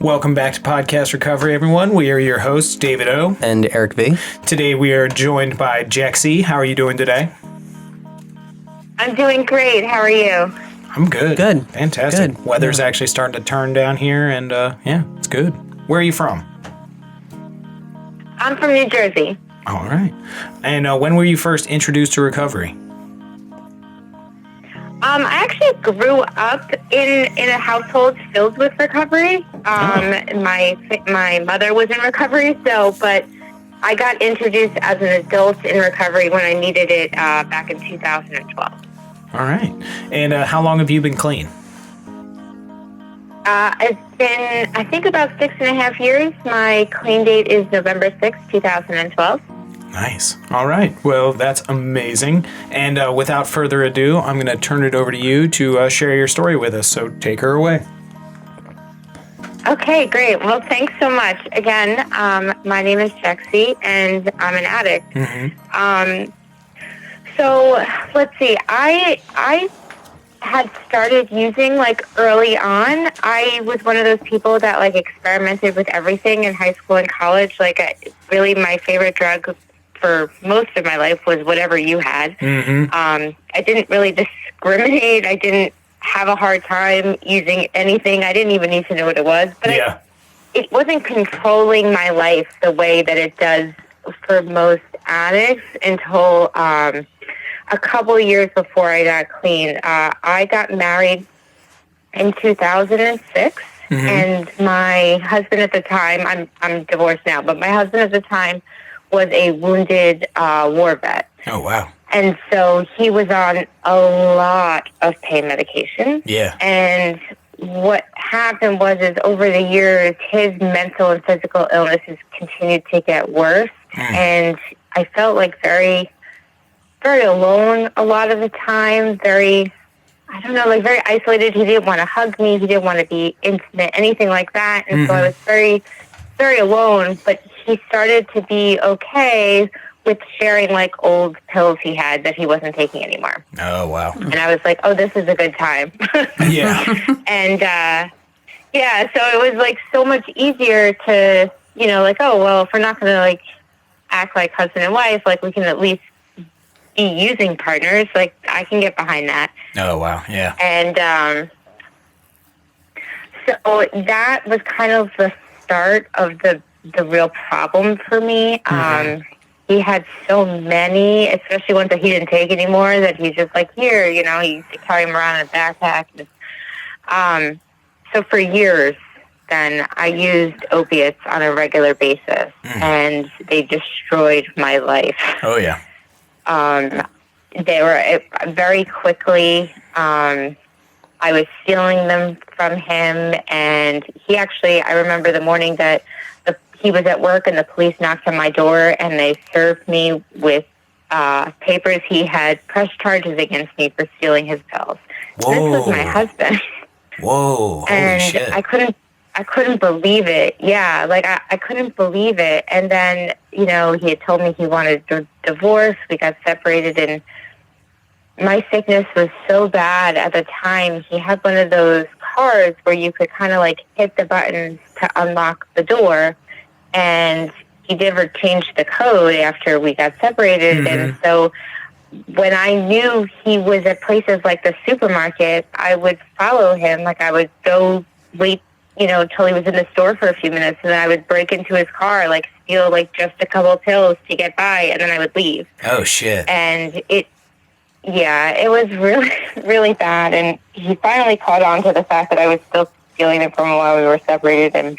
Welcome back to Podcast Recovery, everyone. We are your hosts, David O. And Eric B. Today we are joined by Jexi. How are you doing today? I'm doing great. How are you? I'm good. Good. Fantastic. Good. Weather's actually starting to turn down here, and yeah, it's good. Where are you from? I'm from New Jersey. All right. And when were you first introduced to recovery? I actually grew up in a household filled with recovery. My mother was in recovery, but I got introduced as an adult in recovery when I needed it back in 2012. All right. And how long have you been clean? It's been, I think, about 6.5 years. My clean date is November 6th, 2012. Nice. All right. Well, that's amazing. And without further ado, I'm going to turn it over to you to share your story with us. So take her away. Okay, great. Well, thanks so much. Again, my name is Jexi, and I'm an addict. Mm-hmm. So let's see. I had started using early on. I was one of those people that experimented with everything in high school and college. Really, my favorite drug for most of my life was whatever you had. Mm-hmm. I didn't really discriminate. I didn't have a hard time using anything. I didn't even need to know what it was. But yeah. It wasn't controlling my life the way that it does for most addicts until a couple years before I got clean. I got married in 2006, Mm-hmm. and my husband at the time, I'm divorced now, but my husband at the time was a wounded war vet. Oh, wow. And so he was on a lot of pain medication. Yeah. And what happened was over the years, his mental and physical illnesses continued to get worse. And I felt very, very alone a lot of the time, very isolated. He didn't want to hug me. He didn't want to be intimate, anything like that. And so I was very, very alone. But he started to be okay with sharing old pills he had that he wasn't taking anymore. Oh, wow. And I was like, oh, this is a good time. Yeah. And so it was so much easier to, oh, well, if we're not going to act like husband and wife, we can at least be using partners. I can get behind that. Oh, wow. Yeah. And so that was kind of the start of the real problem for me. He had so many, especially ones that he didn't take anymore, that he's just here, he used to carry them around in a backpack. So for years, then I used opiates on a regular basis, and they destroyed my life. Oh, yeah. They were very quickly, I was stealing them from him, and I remember the morning that he was at work and the police knocked on my door and they served me with papers. He had pressed charges against me for stealing his pills. Whoa. This was my husband. Whoa. Holy and shit. I couldn't believe it. Yeah, I couldn't believe it. And then, he had told me he wanted a divorce. We got separated, and my sickness was so bad at the time. He had one of those cars where you could kind of hit the button to unlock the door, and he never changed the code after we got separated. And so when I knew he was at places like the supermarket, I would follow him. I would go wait, until he was in the store for a few minutes, and then I would break into his car, steal just a couple of pills to get by, and then I would leave. Oh, shit. And it was really, really bad. And he finally caught on to the fact that I was still stealing them from him while we were separated. And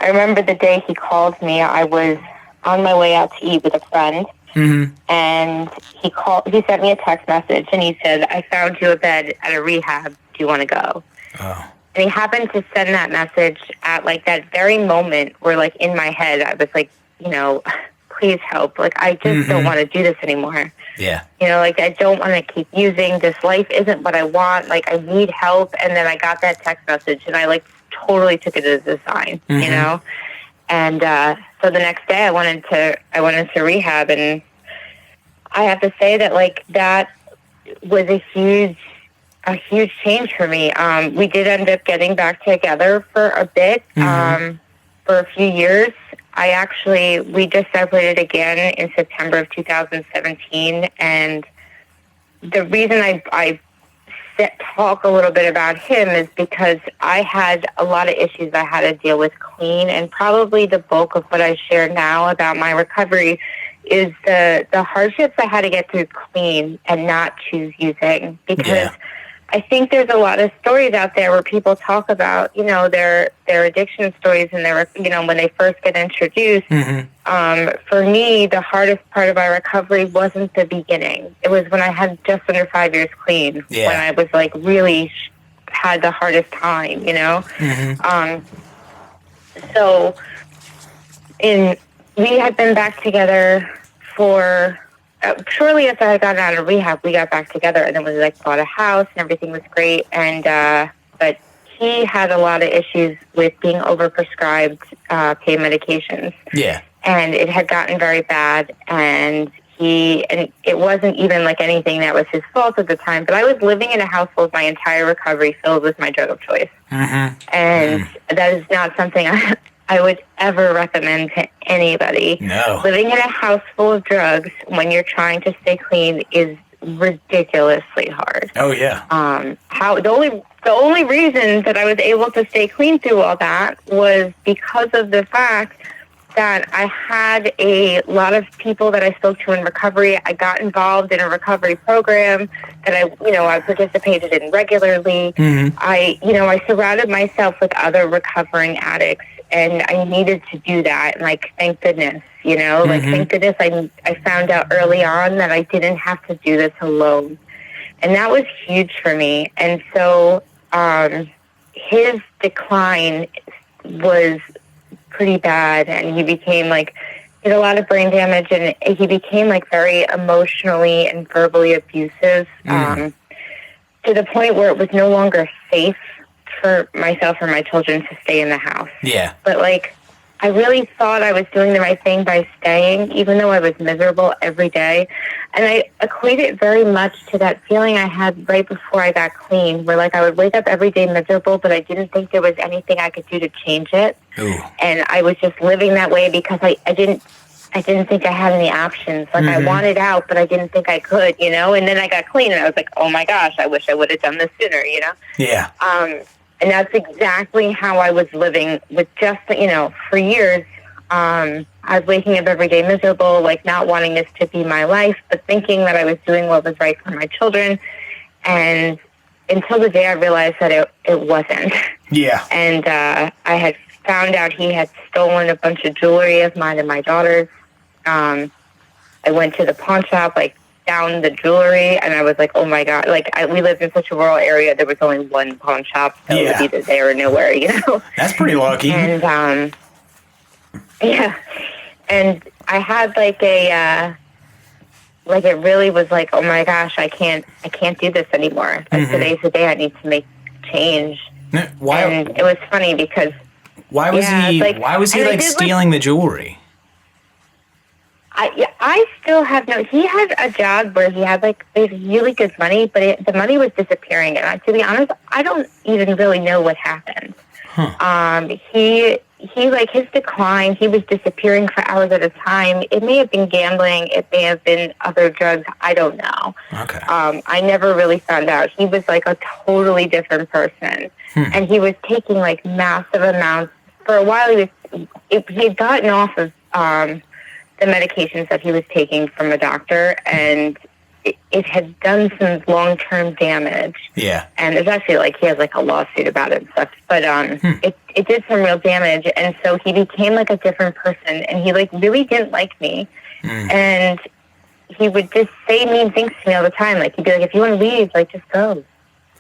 I remember the day he called me. I was on my way out to eat with a friend, and he sent me a text message, and he said, I found you a bed at a rehab. Do you want to go? Oh. And he happened to send that message at that very moment where in my head I was please help. I just don't want to do this anymore. Yeah. I don't want to keep using this. Life isn't what I want. I need help. And then I got that text message, and I totally took it as a sign, And so the next day I went into rehab, and I have to say that that was a huge a huge change for me. We did end up getting back together for a bit, for a few years. We just separated again in September of 2017, and the reason I talk a little bit about him is because I had a lot of issues I had to deal with clean, and probably the bulk of what I share now about my recovery is the hardships I had to get through clean and not choose using, because I think there's a lot of stories out there where people talk about, their addiction stories and when they first get introduced. For me, the hardest part of my recovery wasn't the beginning. It was when I had just under 5 years clean, when I was like really had the hardest time, So we had been back together for shortly after I got out of rehab. We got back together, and then we bought a house, and everything was great. And but he had a lot of issues with being overprescribed pain medications. Yeah, and it had gotten very bad, and it wasn't even like anything that was his fault at the time. But I was living in a household my entire recovery filled with my drug of choice, and that is not something I would ever recommend to anybody. No. Living in a house full of drugs when you're trying to stay clean is ridiculously hard. Oh yeah. The only reason that I was able to stay clean through all that was because of the fact that I had a lot of people that I spoke to in recovery. I got involved in a recovery program that I participated in regularly. I surrounded myself with other recovering addicts, and I needed to do that. And thank goodness, thank goodness I found out early on that I didn't have to do this alone. And that was huge for me. And so his decline was pretty bad, and he became he had a lot of brain damage, and he became very emotionally and verbally abusive, to the point where it was no longer safe for myself or my children to stay in the house. Yeah. But I really thought I was doing the right thing by staying, even though I was miserable every day. And I equate it very much to that feeling I had right before I got clean, where I would wake up every day miserable, but I didn't think there was anything I could do to change it. Ooh. And I was just living that way because I didn't think I had any options. I wanted out, but I didn't think I could, And then I got clean, and I was like, oh my gosh, I wish I would have done this sooner, Yeah. And that's exactly how I was living with just, for years. I was waking up every day miserable, not wanting this to be my life, but thinking that I was doing what was right for my children. And until the day I realized that it wasn't. Yeah. And I had found out he had stolen a bunch of jewelry of mine and my daughter's. I went to the pawn shop, down the jewelry, and I was like, oh my God. We lived in such a rural area, there was only one pawn shop, so it was either there or nowhere, That's pretty lucky. And, yeah. And I had it really was oh my gosh, I can't do this anymore. Today's the day I need to make change. Why? And it was funny because why was he stealing the jewelry? I still have he had a job where he had really good money, but the money was disappearing. And to be honest, I don't even really know what happened. Huh. He his decline, he was disappearing for hours at a time. It may have been gambling. It may have been other drugs. I don't know. Okay. I never really found out. He was a totally different person. And he was taking massive amounts. For a while, he had gotten off of the medications that he was taking from a doctor, and it had done some long-term damage. Yeah. And it's actually he has a lawsuit about it and stuff. But it did some real damage, and so he became a different person, and he really didn't like me. And he would just say mean things to me all the time. He'd be if you want to leave, just go.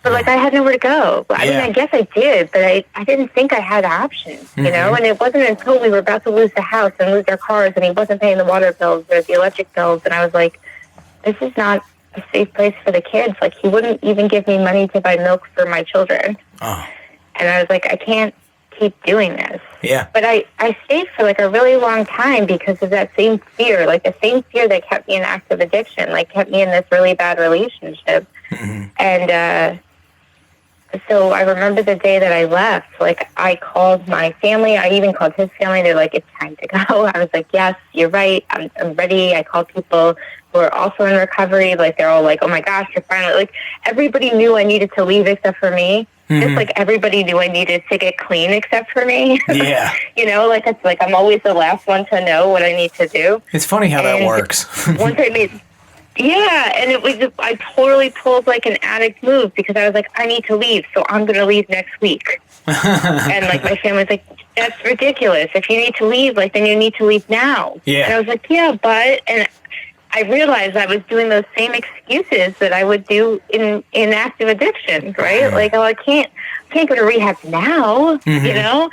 But I had nowhere to go. I mean, I guess I did, but I didn't think I had options, And it wasn't until we were about to lose the house and lose our cars, and he wasn't paying the water bills or the electric bills, and I was like, this is not a safe place for the kids. He wouldn't even give me money to buy milk for my children. Oh. And I was like, I can't keep doing this. Yeah. But I stayed for a really long time because of that same fear, the same fear that kept me in active addiction, kept me in this really bad relationship. And so I remember the day that I left, like, I called my family. I even called his family. They're like, it's time to go. I was like, yes, you're right. I'm ready. I called people who are also in recovery. Like, they're all like, oh my gosh, you're finally, like, everybody knew I needed to leave except for me. Just like everybody knew I needed to get clean except for me. Yeah. You know, like, it's like I'm always the last one to know what I need to do. It's funny how that works. Once I made, yeah, and it was just, I totally pulled like an addict move because I was like, I need to leave, so I'm going to leave next week. And like my family's like, that's ridiculous. If you need to leave, like, then you need to leave now. Yeah. And I was like, yeah, but, and I realized I was doing those same excuses that I would do in active addiction, right? Like, oh, I can't go to rehab now, you know?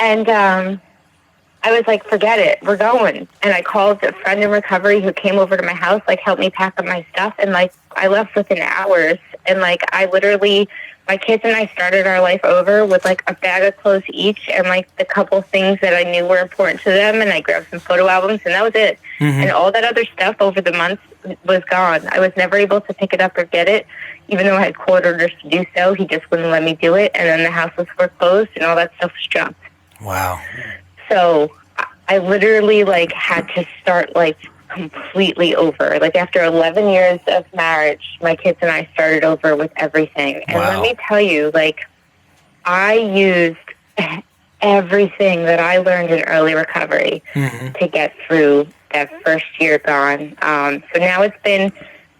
And I was like, forget it, we're going. And I called a friend in recovery who came over to my house, like, helped me pack up my stuff. And like, I left within hours. And like, I literally, my kids and I started our life over with like a bag of clothes each and like the couple things that I knew were important to them. And I grabbed some photo albums and that was it. And all that other stuff over the months was gone. I was never able to pick it up or get it, even though I had court orders to do so. He just wouldn't let me do it. And then the house was foreclosed and all that stuff was junked. Wow. So I literally like had to start like completely over. Like after 11 years of marriage, my kids and I started over with everything. And let me tell you, like, I used everything that I learned in early recovery to get through that first year gone. So now it's been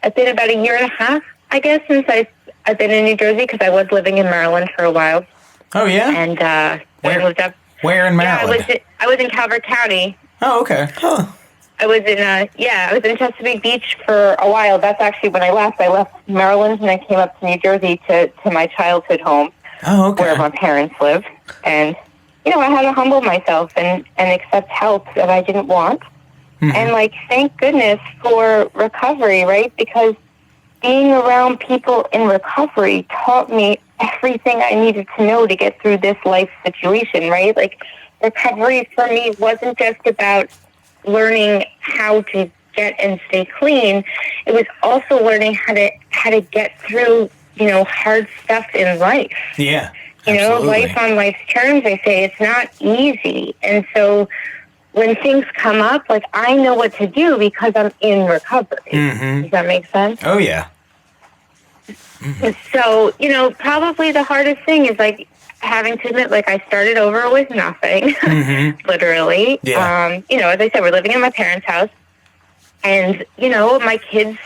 about a year and a half, I guess, since I've been in New Jersey because I was living in Maryland for a while. Oh, yeah? And I moved up. Where in Maryland? Yeah, I was in Calvert County. Oh, okay. Huh. I was in Chesapeake Beach for a while. That's actually when I left. I left Maryland and I came up to New Jersey to my childhood home. Oh, okay. Where my parents live. And, you know, I had to humble myself and accept help that I didn't want. And, like, thank goodness for recovery, right? Because being around people in recovery taught me everything I needed to know to get through this life situation, right? Like, recovery for me wasn't just about learning how to get and stay clean. It was also learning how to get through, you know, hard stuff in life. Yeah. You know, life on life's terms, they say, it's not easy. And so when things come up, like, I know what to do because I'm in recovery. Does that make sense? Oh, yeah. So, you know, probably the hardest thing is, like, having to admit, like, I started over with nothing, literally. Yeah. You know, as I said, we're living in my parents' house. And, you know, my kids,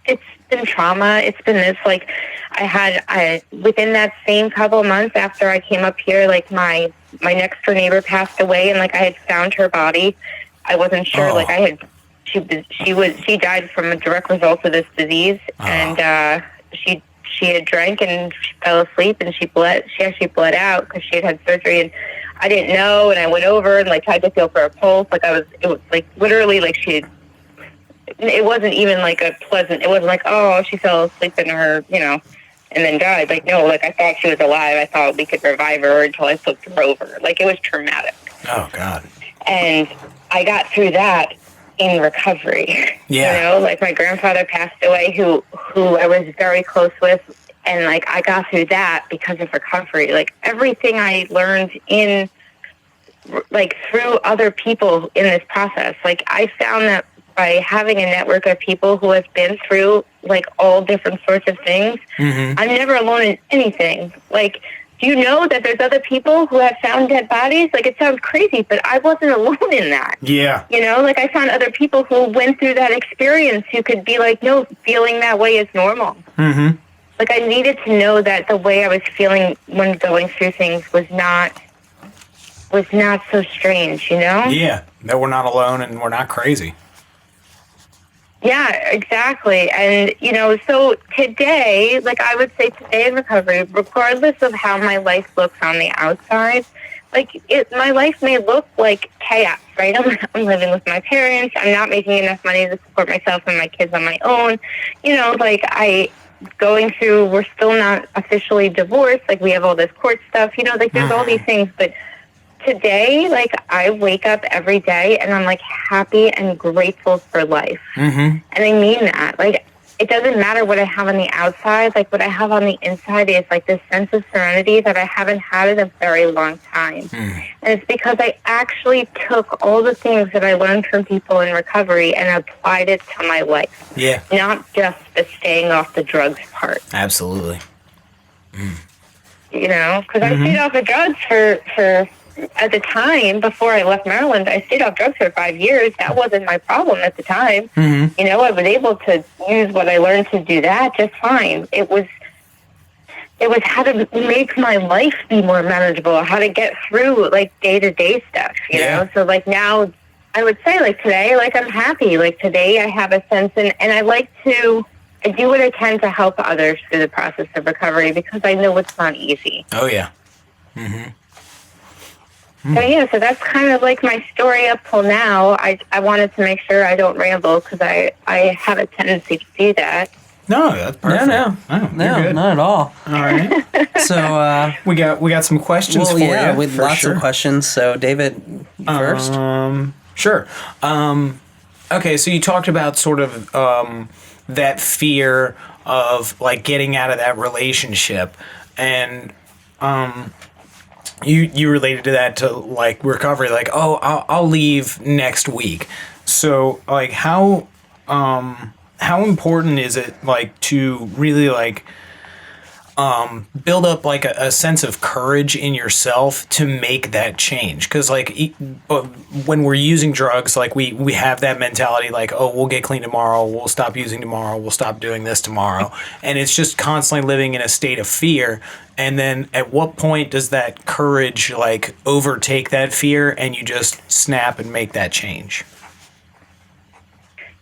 it's been trauma. It's been this, like, within that same couple months after I came up here, like, my next door neighbor passed away, and, like, I had found her body. I wasn't sure, she died from a direct result of this disease. And she had drank and she fell asleep and she actually bled out because she had surgery, and I didn't know, and I went over and like tried to feel for her pulse. Like it was like literally like it wasn't even like it wasn't like, oh, she fell asleep in her, you know, and then died. Like, no, like I thought she was alive. I thought we could revive her until I flipped her over. Like, it was traumatic. Oh, God. And I got through that in recovery. Yeah. You know, like my grandfather passed away who I was very close with, and like I got through that because of recovery. Like everything I learned through other people in this process. Like I found that by having a network of people who have been through like all different sorts of things, I'm never alone in anything. Like, do you know that there's other people who have found dead bodies? Like, it sounds crazy, but I wasn't alone in that. Yeah. You know, like, I found other people who went through that experience who could be like, no, feeling that way is normal. Like, I needed to know that the way I was feeling when going through things was not so strange, you know? Yeah, that we're not alone and we're not crazy. Yeah, exactly. And, you know, so today, like I would say today in recovery, regardless of how my life looks on the outside, like my life may look like chaos, right? I'm living with my parents. I'm not making enough money to support myself and my kids on my own. You know, like we're still not officially divorced. Like we have all this court stuff, you know, like there's all these things, but today, like, I wake up every day and I'm, like, happy and grateful for life. And I mean that. Like, it doesn't matter what I have on the outside. Like, what I have on the inside is like this sense of serenity that I haven't had in a very long time. And it's because I actually took all the things that I learned from people in recovery and applied it to my life. Yeah. Not just the staying off the drugs part. Absolutely. You know, because I stayed off the drugs for at the time, before I left Maryland, I stayed off drugs for 5 years. That wasn't my problem at the time. You know, I was able to use what I learned to do that just fine. It was how to make my life be more manageable, how to get through, like, day-to-day stuff, you know? So, like, now, I would say, like, today, like, I'm happy. Like, today I have a sense, and I do what I can to help others through the process of recovery, because I know it's not easy. Oh, yeah. So, yeah, so that's kind of like my story up till now. I wanted to make sure I don't ramble, because I have a tendency to do that. No, that's perfect. No, not at all. All right. So we got some questions for you. with for lots sure. of questions. So David, you first. Sure. Okay, so you talked about sort of that fear of, like, getting out of that relationship, and you related to that to, like, recovery, like, oh, I'll leave next week. So, like, how important is it, like, to really, like, build up, like, a sense of courage in yourself to make that change? Because, like, when we're using drugs, like, we have that mentality, like, oh, we'll get clean tomorrow, we'll stop using tomorrow, we'll stop doing this tomorrow, and it's just constantly living in a state of fear. And then at what point does that courage, like, overtake that fear and you just snap and make that change?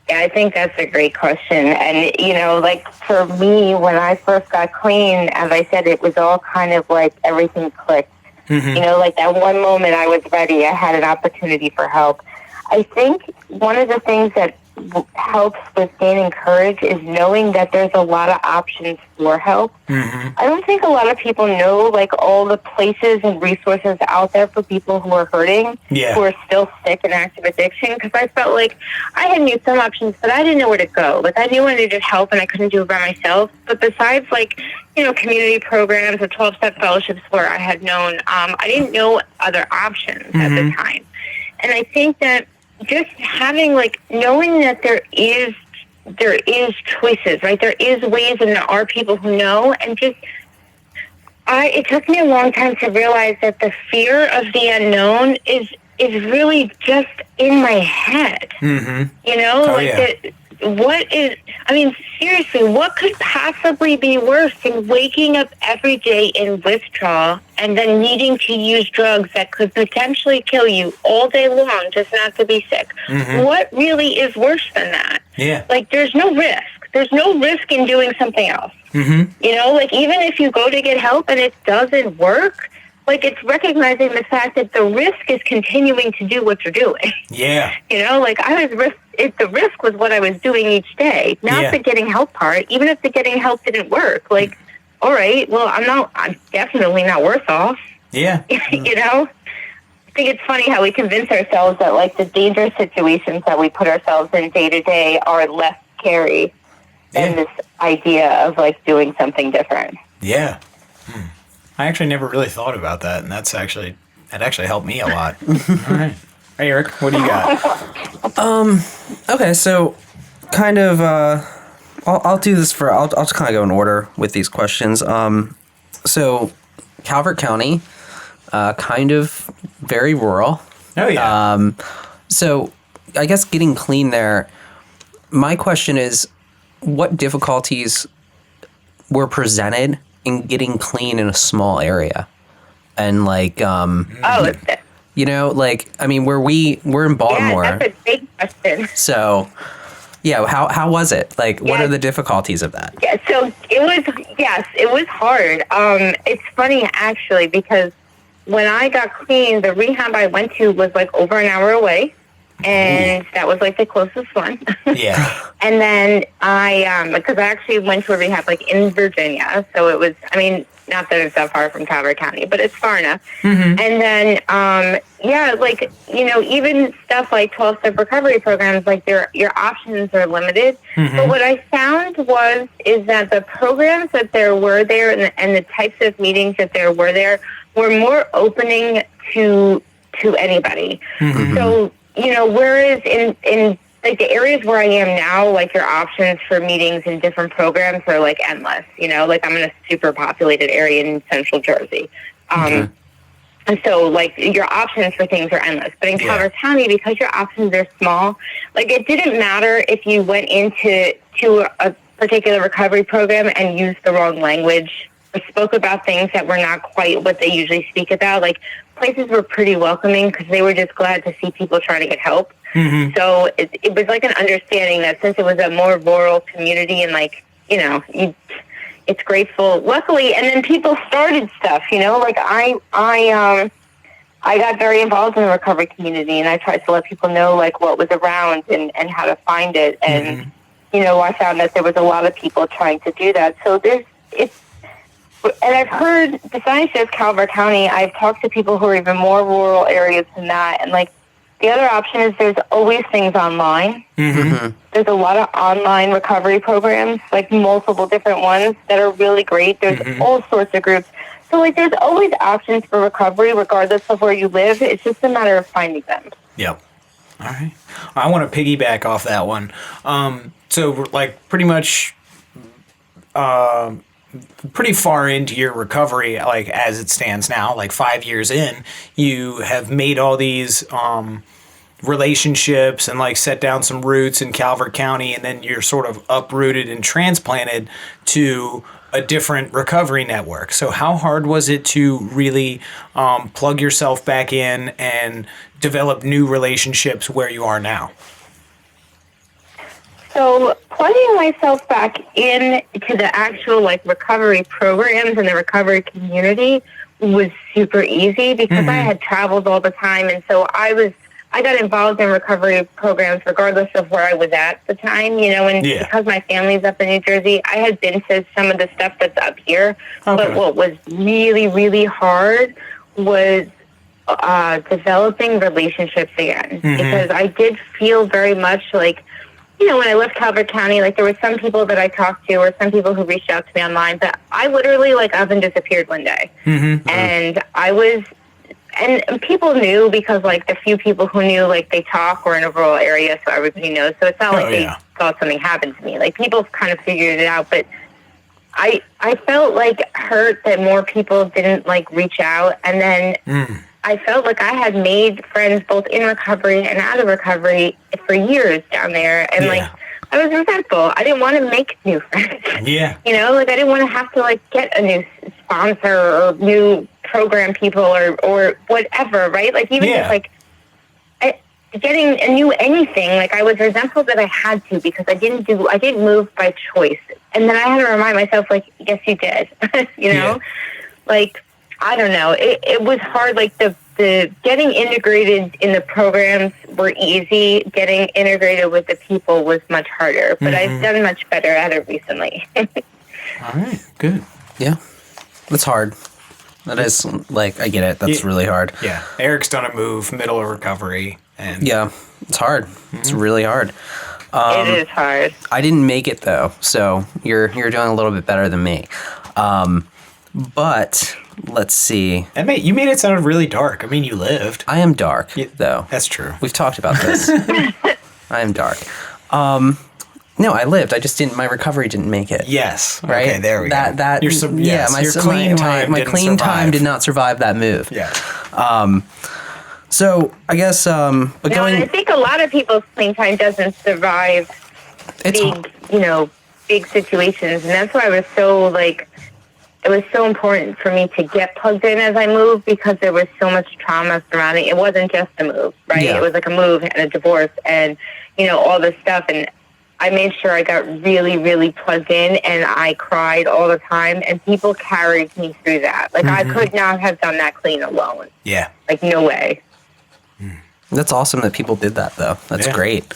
Yeah, I think that's a great question. And, you know, like, for me, when I first got clean, as I said, it was all kind of like everything clicked. You know, like, that one moment I was ready, I had an opportunity for help. I think one of the things that helps with gaining courage is knowing that there's a lot of options for help. I don't think a lot of people know, like, all the places and resources out there for people who are hurting, who are still sick in active addiction, because I felt like I knew some options, but I didn't know where to go. Like, I knew I needed help and I couldn't do it by myself. But besides, like, you know, community programs or 12-step fellowships where I had known, I didn't know other options at the time. And I think that just having, like, knowing that there is choices, right? There is ways, and there are people who know, and just, it took me a long time to realize that the fear of the unknown is really just in my head. You know, seriously, what could possibly be worse than waking up every day in withdrawal and then needing to use drugs that could potentially kill you all day long just not to be sick? What really is worse than that? Like, there's no risk. There's no risk in doing something else. You know, like, even if you go to get help and it doesn't work, like, it's recognizing the fact that the risk is continuing to do what you're doing. You know, like, the risk was what I was doing each day, not the getting help part. Even if the getting help didn't work, like, all right, well, I'm definitely not worse off. You know? I think it's funny how we convince ourselves that, like, the dangerous situations that we put ourselves in day to day are less scary than this idea of, like, doing something different. I actually never really thought about that, and that actually helped me a lot. All right. Hey, Eric, what do you got? Okay, so kind of, I'll do this I'll just kind of go in order with these questions. So Calvert County, kind of very rural. Oh, yeah. So I guess getting clean there, my question is, what difficulties were presented in getting clean in a small area? And, like, you know, like, I mean, we're in Baltimore. Yeah, that's a big question. So, yeah, how was it? Like, what are the difficulties of that? Yeah, so it was hard. It's funny, actually, because when I got clean, the rehab I went to was, like, over an hour away. and that was like the closest one. Yeah. And then because I actually went to a rehab like in Virginia, so it was, I mean, not that it's that far from Calvert County, but it's far enough. And then, like, even stuff like 12-step recovery programs, like your options are limited. But what I found is that the programs that there were there and the types of meetings that there were more opening to anybody. So, whereas in like the areas where I am now, like your options for meetings in different programs are like endless, like I'm in a super populated area in central Jersey. And so like your options for things are endless. But in Calvert County, because your options are small, like it didn't matter if you went into a particular recovery program and used the wrong language or spoke about things that were not quite what they usually speak about. Like places were pretty welcoming because they were just glad to see people trying to get help. So it was like an understanding that since it was a more rural community and like, it's grateful. Luckily, and then people started stuff, like I got very involved in the recovery community and I tried to let people know like what was around and how to find it. And, I found that there was a lot of people trying to do that. So and I've heard, besides just Calvert County, I've talked to people who are even more rural areas than that. And like, the other option is there's always things online. There's a lot of online recovery programs, like multiple different ones that are really great. There's all sorts of groups. So like there's always options for recovery regardless of where you live. It's just a matter of finding them. Yep. All right. I want to piggyback off that one. So like pretty much pretty far into your recovery, like as it stands now, like 5 years in, you have made all these relationships and like set down some roots in Calvert County, and then you're sort of uprooted and transplanted to a different recovery network. So how hard was it to really plug yourself back in and develop new relationships where you are now? So plugging myself back in to the actual like recovery programs and the recovery community was super easy because I had traveled all the time, and so I got involved in recovery programs regardless of where I was at the time, and because my family's up in New Jersey, I had been to some of the stuff that's up here. But what was really, really hard was developing relationships again, because I did feel very much like, when I left Calvert County, like there were some people that I talked to or some people who reached out to me online, but I literally like up and disappeared one day. And and people knew because like the few people who knew, like they talk, were in a rural area, so everybody knows. So it's not like they thought something happened to me. Like people kind of figured it out, but I felt like hurt that more people didn't like reach out. And then I felt like I had made friends both in recovery and out of recovery for years down there. And like, I was resentful. I didn't want to make new friends. Like I didn't want to have to like get a new sponsor or new program people or whatever, right? Like even just like getting a new anything, like I was resentful that I had to because I didn't move by choice. And then I had to remind myself like, yes, you did, like, I don't know. It was hard. Like the getting integrated in the programs were easy. Getting integrated with the people was much harder. But I've done much better at it recently. All right, good. Yeah, that's hard. That is like, I get it. That's really hard. Yeah, Eric's done a move, middle of recovery, and it's hard. It's really hard. It is hard. I didn't make it though, so you're doing a little bit better than me. But let's see. And you made it sound really dark. I mean, you lived. I am dark, though. That's true. We've talked about this. I am dark. No, I lived. I just didn't. My recovery didn't make it. Yes. Right. Okay. There we go. My clean time did not survive that move. Yeah. So I guess. But I think a lot of people's clean time doesn't survive big situations, and that's why I was so like. It was so important for me to get plugged in as I moved because there was so much trauma surrounding. It wasn't just a move, right? It was like a move and a divorce and, all this stuff. And I made sure I got really, really plugged in, and I cried all the time, and people carried me through that. Like I could not have done that clean alone. Yeah. Like no way. That's awesome that people did that, though. That's great.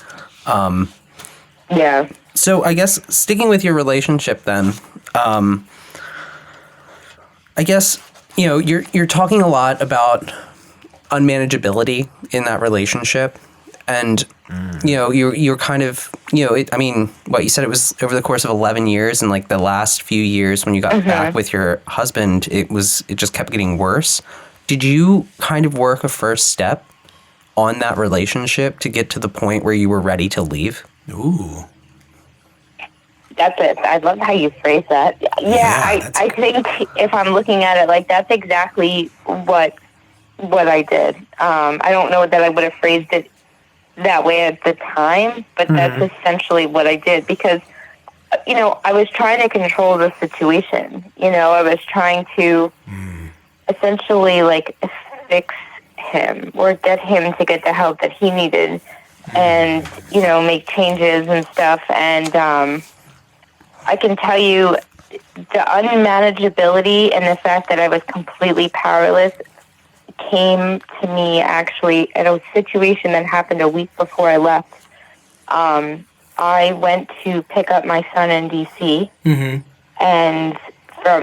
Yeah. So I guess sticking with your relationship then, I guess, you know, you're talking a lot about unmanageability in that relationship. And, you know, you're kind of, you know, I mean, what you said, it was over the course of 11 years, and like the last few years when you got back with your husband, it just kept getting worse. Did you kind of work a first step on that relationship to get to the point where you were ready to leave? Ooh. That's it. I love how you phrase that. Yeah, I think if I'm looking at it, like, that's exactly what I did. I don't know that I would have phrased it that way at the time, but that's essentially what I did, because, you know, I was trying to control the situation. You know, I was trying to essentially, like, fix him or get him to get the help that he needed and, you know, make changes and stuff. And I can tell you the unmanageability and the fact that I was completely powerless came to me actually in a situation that happened a week before I left. I went to pick up my son in D.C. And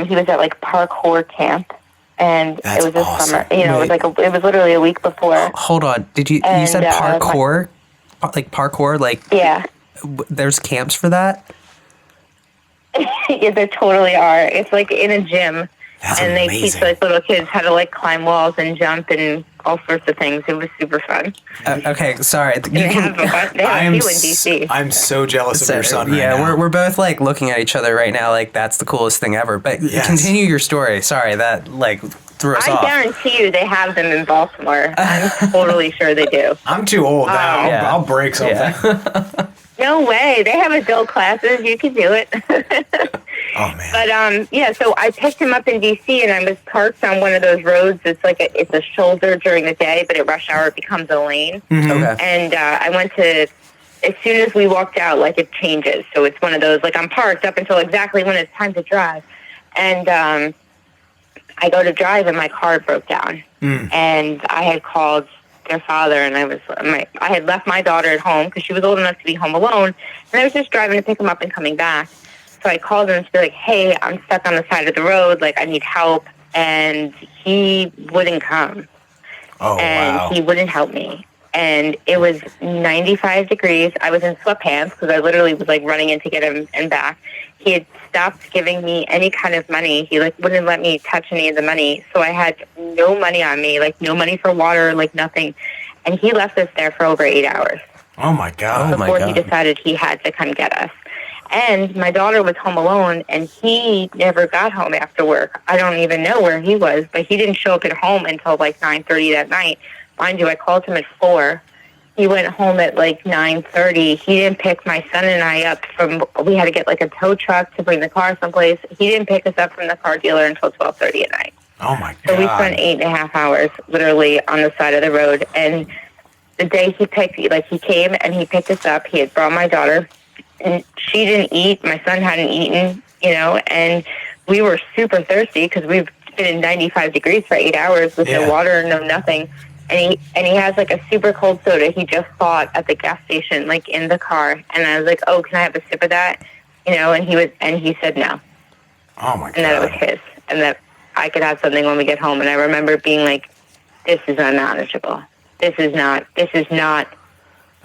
he was at like parkour camp, and That's it was a awesome. summer. You know, it was literally a week before. Hold on. You said parkour? Like parkour? Like, Yeah. There's camps for that? Yeah, there totally are. It's like in a gym. That's and amazing. they teach like little kids how to like climb walls and jump and all sorts of things. It was super fun. Okay, sorry. And they have a few in DC. I'm so jealous of your son right now. We're both like looking at each other right now like that's the coolest thing ever. But continue your story. Sorry, that like threw us off. I guarantee you they have them in Baltimore. I'm totally sure they do. I'm too old now. I'll break something. Yeah. No way. They have adult classes. You can do it. Oh, man. But, so I picked him up in D.C. and I was parked on one of those roads. It's like it's a shoulder during the day, but at rush hour it becomes a lane. Okay. And I went to, as soon as we walked out, like it changes. So it's one of those, like I'm parked up until exactly when it's time to drive. And I go to drive and my car broke down. And I had called their father, and I had left my daughter at home because she was old enough to be home alone, and I was just driving to pick him up and coming back. So I called him to be like, hey, I'm stuck on the side of the road, like I need help, and he wouldn't come. And he wouldn't help me. And it was 95 degrees. I was in sweatpants because I literally was like running in to get him and back. He had stopped giving me any kind of money. He like wouldn't let me touch any of the money. So I had no money on me, like no money for water, like nothing. And he left us there for over 8 hours. Oh my God. Before he decided he had to come get us. And my daughter was home alone, and he never got home after work. I don't even know where he was, but he didn't show up at home until like 9:30 that night. Mind you, I called him at 4. He went home at like 9:30. He didn't pick my son and I up we had to get like a tow truck to bring the car someplace. He didn't pick us up from the car dealer until 12:30 at night. Oh my God. So we spent 8.5 hours literally on the side of the road. And the day he came and he picked us up. He had brought my daughter, and she didn't eat. My son hadn't eaten, you know, and we were super thirsty because we've been in 95 degrees for 8 hours with no water, no nothing. And he has like a super cold soda he just bought at the gas station, like in the car. And I was like, oh, can I have a sip of that? You know, and he said no. Oh my God. And that it was his, and that I could have something when we get home. And I remember being like, this is unmanageable. This is not. That's not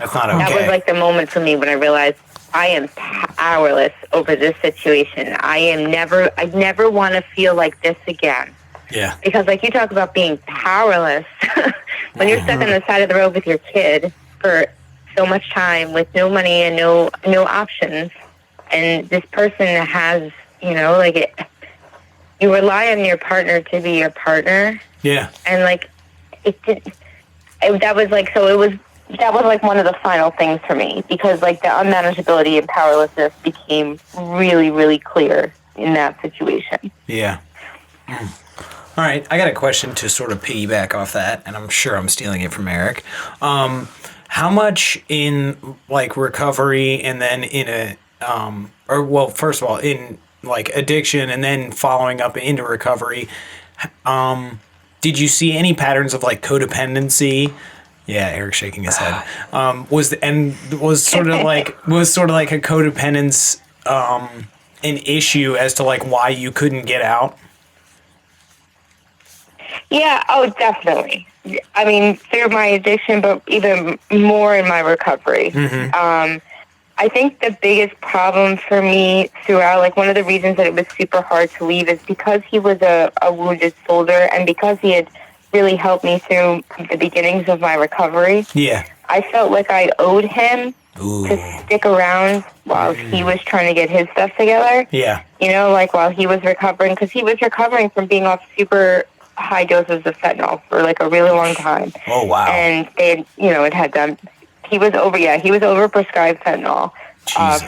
okay. That was like the moment for me when I realized I am powerless over this situation. I never want to feel like this again. Yeah. Because like you talk about being powerless, when you're stuck on the side of the road with your kid for so much time with no money and no options, and this person has, you know, like you rely on your partner to be your partner. Yeah. And like that was like one of the final things for me, because like the unmanageability and powerlessness became really, really clear in that situation. Yeah. All right, I got a question to sort of piggyback off that, and I'm sure I'm stealing it from Eric. How much in like recovery and then in first of all, in like addiction and then following up into recovery, did you see any patterns of like codependency Yeah, Eric's shaking his head. Was sort of like a codependence an issue as to like why you couldn't get out? Yeah, oh, definitely. I mean, through my addiction, but even more in my recovery. I think the biggest problem for me throughout, like one of the reasons that it was super hard to leave is because he was a wounded soldier and because he had really helped me through the beginnings of my recovery. Yeah. I felt like I owed him Ooh. to stick around while he was trying to get his stuff together. Yeah. You know, like while he was recovering, because he was recovering from being off super high doses of fentanyl for like a really long time. Oh, wow. And they had, you know, it had done, he was over prescribed fentanyl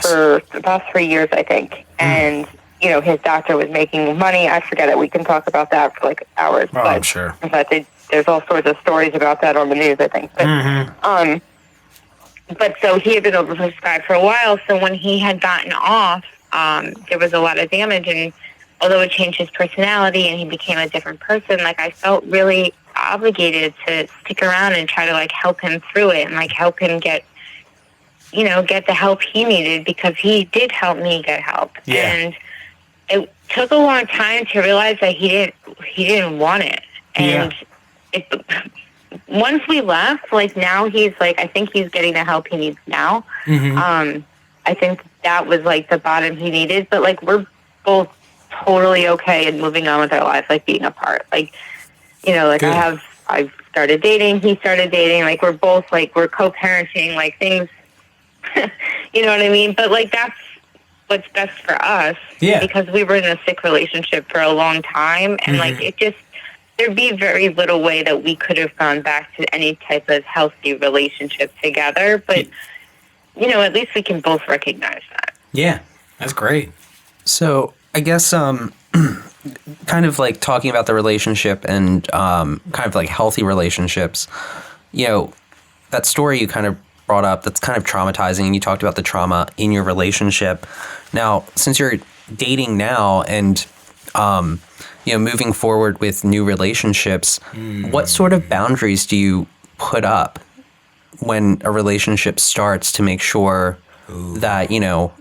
for about 3 years, I think. And, you know, his doctor was making money. I forget it. We can talk about that for like hours. Oh, I'm sure. In fact, there's all sorts of stories about that on the news, I think. But so he had been overprescribed for a while. So when he had gotten off, there was a lot of damage. And although it changed his personality and he became a different person, like I felt really obligated to stick around and try to like help him through it and like help him get the help he needed, because he did help me get help. Yeah. And it took a long time to realize that he didn't want it. And once we left, like now he's like, I think he's getting the help he needs now. I think that was like the bottom he needed, but like we're both totally okay and moving on with our lives, like being apart. Like, you know, like Good. I've started dating, he started dating, like we're both like, we're co-parenting, like things, you know what I mean? But like, that's what's best for us. Yeah. Because we were in a sick relationship for a long time. And like, it just, there'd be very little way that we could have gone back to any type of healthy relationship together. But, you know, at least we can both recognize that. Yeah. That's great. So I guess kind of like talking about the relationship and kind of like healthy relationships, you know, that story you kind of brought up, that's kind of traumatizing, and you talked about the trauma in your relationship. Now, since you're dating now and you know, moving forward with new relationships, what sort of boundaries do you put up when a relationship starts to make sure that, you know,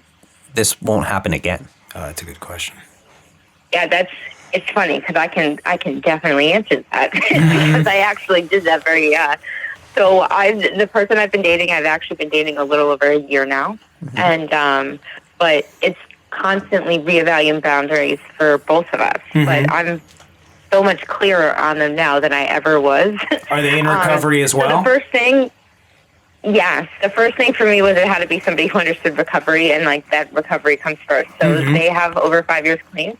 this won't happen again? That's a good question. Yeah, it's funny because I can definitely answer that because I actually did that very. So the person I've been dating, I've actually been dating a little over a year now, and but it's constantly reevaluating boundaries for both of us. But I'm so much clearer on them now than I ever was. Are they in recovery as well? So the first thing. Yes, the first thing for me was it had to be somebody who understood recovery, and like that recovery comes first. So they have over 5 years clean,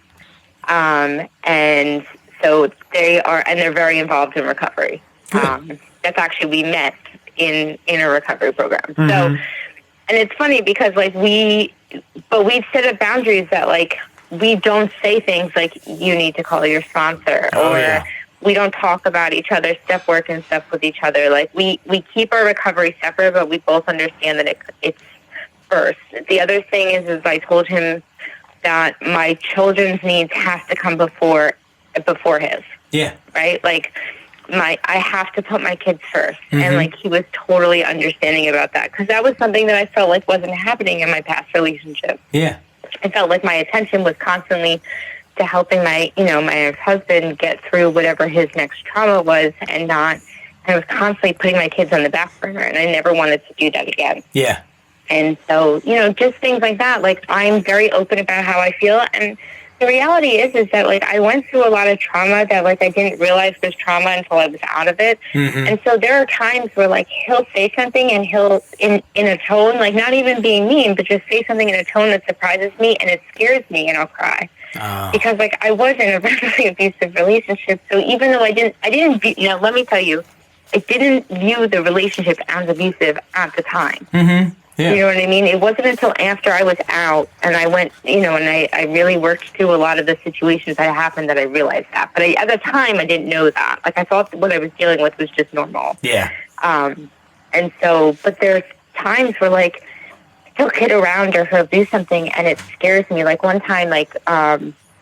and so they're very involved in recovery. That's actually, we met in a recovery program. So, and it's funny because like we've set up boundaries that like we don't say things like you need to call your sponsor or. We don't talk about each other's step work and stuff with each other. Like we keep our recovery separate, but we both understand that it's first. The other thing is I told him that my children's needs have to come before his. Yeah. Right? Like I have to put my kids first. And like he was totally understanding about that, because that was something that I felt like wasn't happening in my past relationship. Yeah. I felt like my attention was constantly to helping my ex-husband get through whatever his next trauma was, and I was constantly putting my kids on the back burner, and I never wanted to do that again. Yeah. And so, you know, just things like that. Like, I'm very open about how I feel, and the reality is that, like, I went through a lot of trauma that, like, I didn't realize was trauma until I was out of it. And so there are times where, like, he'll say something and he'll, in a tone, like, not even being mean, but just say something in a tone that surprises me, and it scares me, and I'll cry. Because like I was in a very abusive relationship, so even though I didn't now let me tell you, I didn't view the relationship as abusive at the time. Yeah. You know what I mean? It wasn't until after I was out and I went, you know, and I really worked through a lot of the situations that happened that I realized that. But at the time, I didn't know that. Like I thought what I was dealing with was just normal. Yeah. And so, but there's times where like he'll kid around or he'll do something and it scares me. Like one time, like,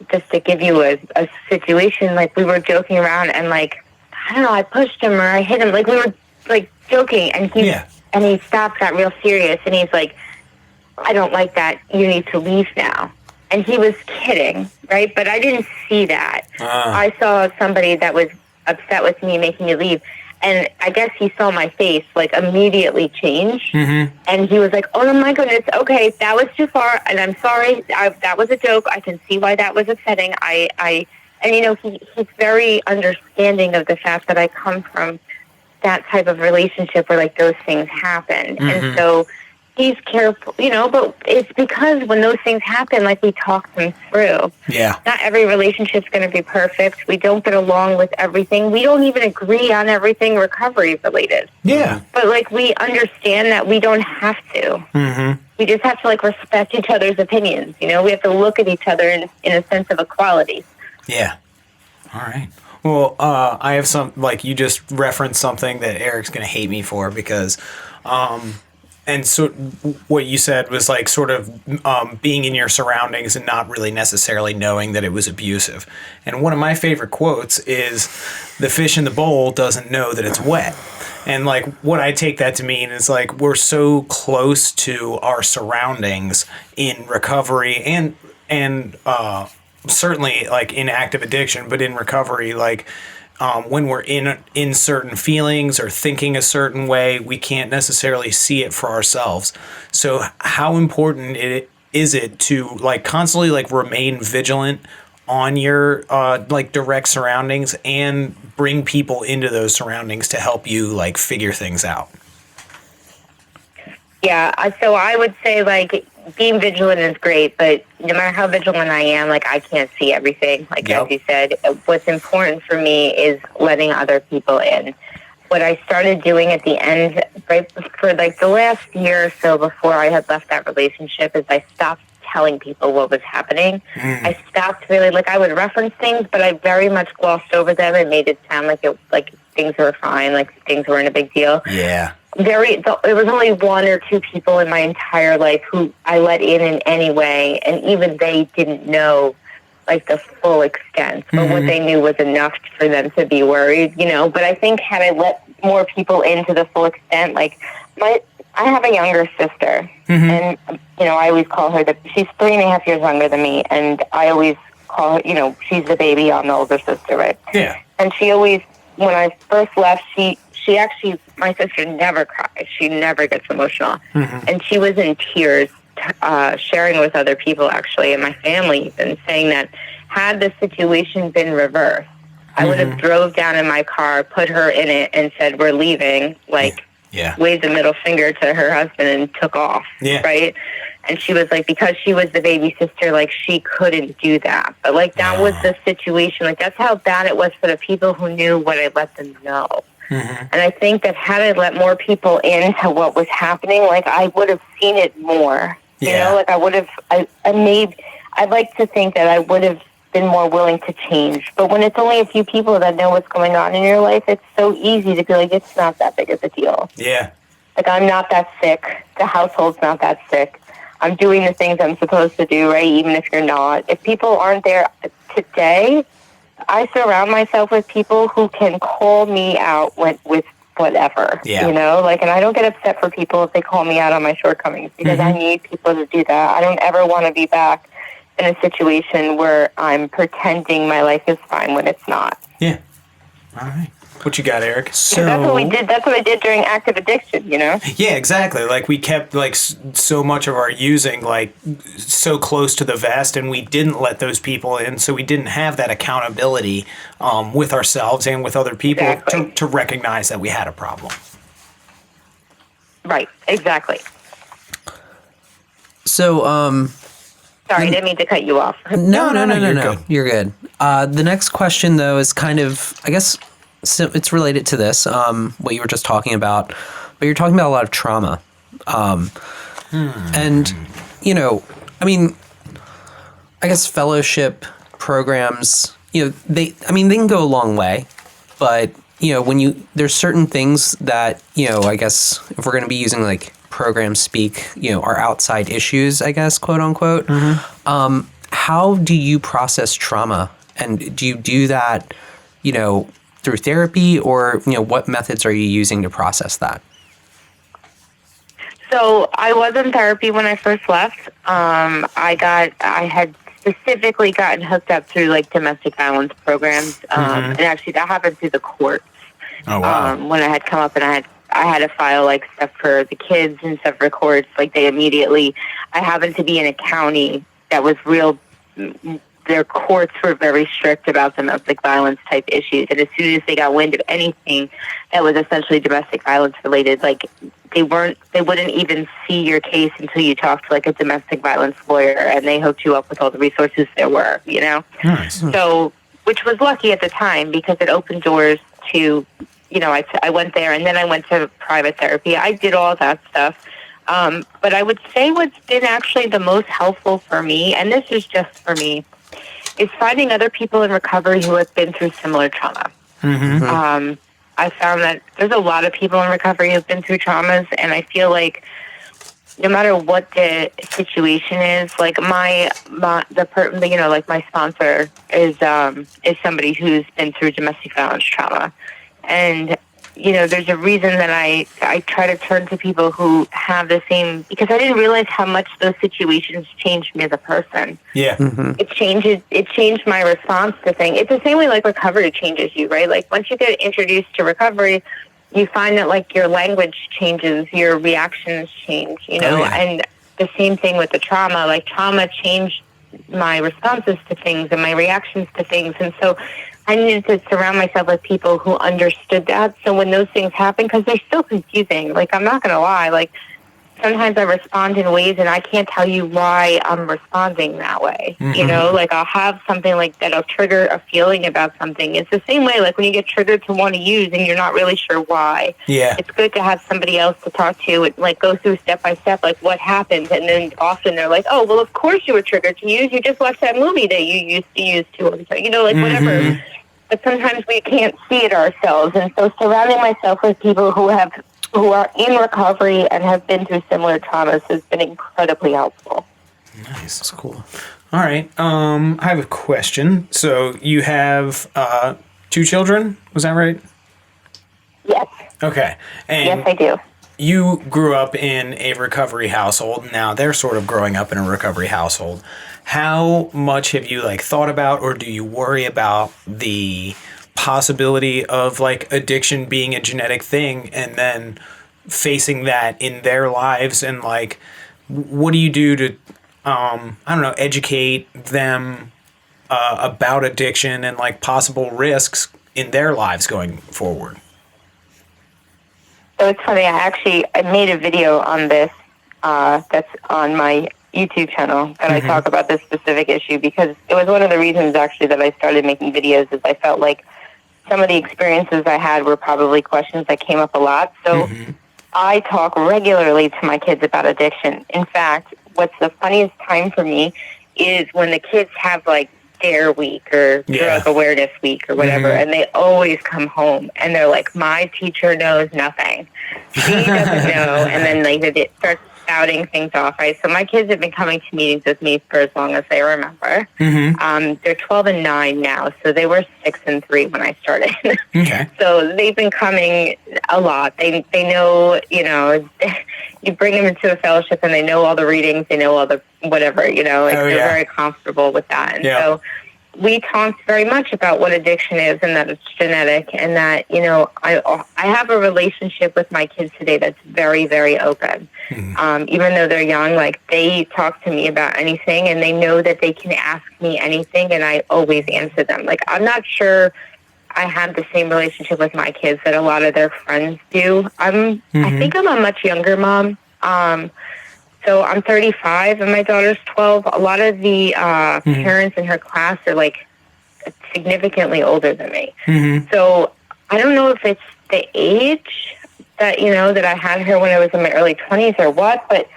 just to give you a situation, like we were joking around and like, I don't know, I pushed him or I hit him. Like we were like joking, and he Yeah. and he stopped, got real serious, and he's like, I don't like that. You need to leave now. And he was kidding, right? But I didn't see that. I saw somebody that was upset with me making me leave. And I guess he saw my face, like, immediately change. Mm-hmm. And he was like, oh, my goodness, okay, that was too far, and I'm sorry. That was a joke. I can see why that was upsetting. And, you know, he's very understanding of the fact that I come from that type of relationship where, like, those things happen. Mm-hmm. And so he's careful, you know, but it's because when those things happen, like, we talk them through. Yeah. Not every relationship's going to be perfect. We don't get along with everything. We don't even agree on everything recovery related. Yeah. But, like, we understand that we don't have to. Mm-hmm. We just have to, like, respect each other's opinions. You know, we have to look at each other in a sense of equality. Yeah. All right. Well, I have some, like, you just referenced something that Eric's going to hate me for because, and so what you said was like sort of being in your surroundings and not really necessarily knowing that it was abusive. And one of my favorite quotes is, the fish in the bowl doesn't know that it's wet. And like what I take that to mean is like we're so close to our surroundings in recovery and certainly like in active addiction, but in recovery, like when we're in certain feelings or thinking a certain way, we can't necessarily see it for ourselves. So how important is it to like constantly like remain vigilant on your like direct surroundings and bring people into those surroundings to help you like figure things out? Yeah, so I would say, like, being vigilant is great, but no matter how vigilant I am, like, I can't see everything. Like, Yep. as you said, what's important for me is letting other people in. What I started doing at the end, right, for, like, the last year or so before I had left that relationship is I stopped telling people what was happening. I stopped really, like, I would reference things, but I very much glossed over them and made it sound like things were fine, like things weren't a big deal. Yeah. It was only one or two people in my entire life who I let in any way, and even they didn't know like the full extent. But what they knew was enough for them to be worried, you know. But I think had I let more people into the full extent, like I have a younger sister, and you know I always call her she's 3.5 years younger than me, and I always call her, you know, she's the baby, I'm the older sister, right? Yeah. And she always, when I first left, she actually, my sister never cries. She never gets emotional. And she was in tears, sharing with other people, actually, and my family, and saying that had the situation been reversed, I would have drove down in my car, put her in it, and said, we're leaving, like, waved the middle finger to her husband and took off, right? And she was like, because she was the baby sister, like, she couldn't do that. But, like, that was the situation. Like, that's how bad it was for the people who knew what I let them know. And I think that had I let more people into what was happening, like, I would have seen it more. You know, like, I would have, I'd like to think that I would have been more willing to change. But when it's only a few people that know what's going on in your life, it's so easy to be like, it's not that big of a deal. Yeah. Like, I'm not that sick. The household's not that sick. I'm doing the things I'm supposed to do, right? Even if you're not. If people aren't there today, I surround myself with people who can call me out with whatever, you know? Like, and I don't get upset for people if they call me out on my shortcomings because I need people to do that. I don't ever want to be back in a situation where I'm pretending my life is fine when it's not. Yeah. All right. What you got, Eric? So that's what we did. That's what I did during active addiction, you know? Yeah, exactly. Like we kept like so much of our using like so close to the vest, and we didn't let those people in, so we didn't have that accountability with ourselves and with other people to recognize that we had a problem. Right. Exactly. So, sorry, I didn't mean to cut you off. No. You're good. You're good. The next question, though, is kind of, I guess, so it's related to this, what you were just talking about, but you're talking about a lot of trauma. And, you know, I mean, I guess fellowship programs, you know, they can go a long way, but, you know, there's certain things that, you know, I guess if we're going to be using like program speak, you know, are outside issues, I guess, quote unquote. How do you process trauma? And do you do that, you know, through therapy, or, what methods are you using to process that? So I was in therapy when I first left. I had specifically gotten hooked up through like domestic violence programs, and actually that happened through the courts. Oh wow. When I had come up and I had to file like stuff for the kids and stuff for courts. Like I happened to be in a county that was real. Their courts were very strict about domestic violence type issues, and as soon as they got wind of anything that was essentially domestic violence related, like they wouldn't even see your case until you talked to like a domestic violence lawyer, and they hooked you up with all the resources there were, Nice. So, which was lucky at the time because it opened doors to, I went there, and then I went to private therapy. I did all that stuff. But I would say what's been actually the most helpful for me, and this is just for me, is finding other people in recovery who have been through similar trauma. I found that there's a lot of people in recovery who've been through traumas, and I feel like no matter what the situation is, like my sponsor is somebody who's been through domestic violence trauma, and there's a reason that I try to turn to people who have the same, because I didn't realize how much those situations changed me as a person. Yeah. It changed my response to things. It's the same way like recovery changes you, right? Like once you get introduced to recovery, you find that like your language changes, your reactions change, and the same thing with the trauma. Like trauma changed my responses to things and my reactions to things. And so I needed to surround myself with people who understood that. So when those things happen, because they're still confusing, like I'm not going to lie, like sometimes I respond in ways and I can't tell you why I'm responding that way. Like I'll have something like that'll trigger a feeling about something. It's the same way like when you get triggered to want to use and you're not really sure why. Yeah. It's good to have somebody else to talk to and like go through step by step, like what happened. And then often they're like, oh, well, of course you were triggered to use. You just watched that movie that you used to use too all the time. Whatever. But sometimes we can't see it ourselves. And so surrounding myself with people who are in recovery and have been through similar traumas has been incredibly helpful. Nice. That's cool. All right. I have a question. So you have 2 children, was that right? Yes. Okay. And yes, I do. You grew up in a recovery household. Now they're sort of growing up in a recovery household. How much have you thought about, or do you worry about the possibility of addiction being a genetic thing and then facing that in their lives? And what do you do to, educate them about addiction and possible risks in their lives going forward? So it's funny, I made a video on this that's on my YouTube channel, and I talk about this specific issue because it was one of the reasons actually that I started making videos, is I felt like some of the experiences I had were probably questions that came up a lot. So I talk regularly to my kids about addiction. In fact, what's the funniest time for me is when the kids have Dare Week or Drug Awareness Week or whatever, and they always come home and they're like, my teacher knows nothing. She doesn't know. And then they start spouting things off, right? So my kids have been coming to meetings with me for as long as they remember. They're 12 and 9 now, so they were 6 and 3 when I started. Okay. So they've been coming a lot. They know, you bring them into a fellowship and they know all the readings, they know all the whatever, they're very comfortable with that. And so we talked very much about what addiction is and that it's genetic, and that, I have a relationship with my kids today that's very, very open. Even though they're young, they talk to me about anything and they know that they can ask me anything and I always answer them. I'm not sure I have the same relationship with my kids that a lot of their friends do. I think I'm a much younger mom. So I'm 35 and my daughter's 12. A lot of the parents in her class are significantly older than me. So I don't know if it's the age that, that I had her when I was in my early 20s or what, but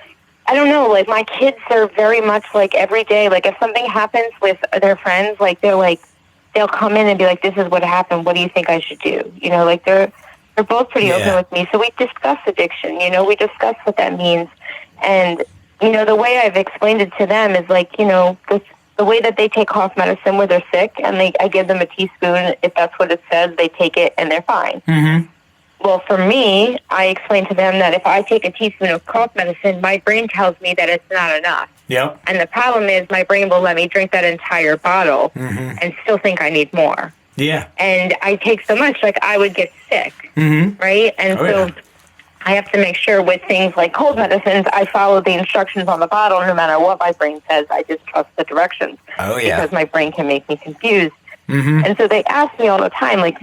I don't know. My kids are very much every day. If something happens with their friends, they'll come in and be like, this is what happened. What do you think I should do? They're both pretty open with me. So we discuss addiction, we discuss what that means. And, the way I've explained it to them is the way that they take cough medicine where they're sick, and I give them a teaspoon. If that's what it says, they take it and they're fine. Mm-hmm. Well, for me, I explain to them that if I take a teaspoon of cough medicine, my brain tells me that it's not enough. Yep. And the problem is my brain will let me drink that entire bottle and still think I need more. Yeah. And I take so much, like I would get sick, right? And I have to make sure with things like cold medicines, I follow the instructions on the bottle no matter what my brain says. I just trust the directions. Oh, yeah. Because my brain can make me confused. And so they ask me all the time, like,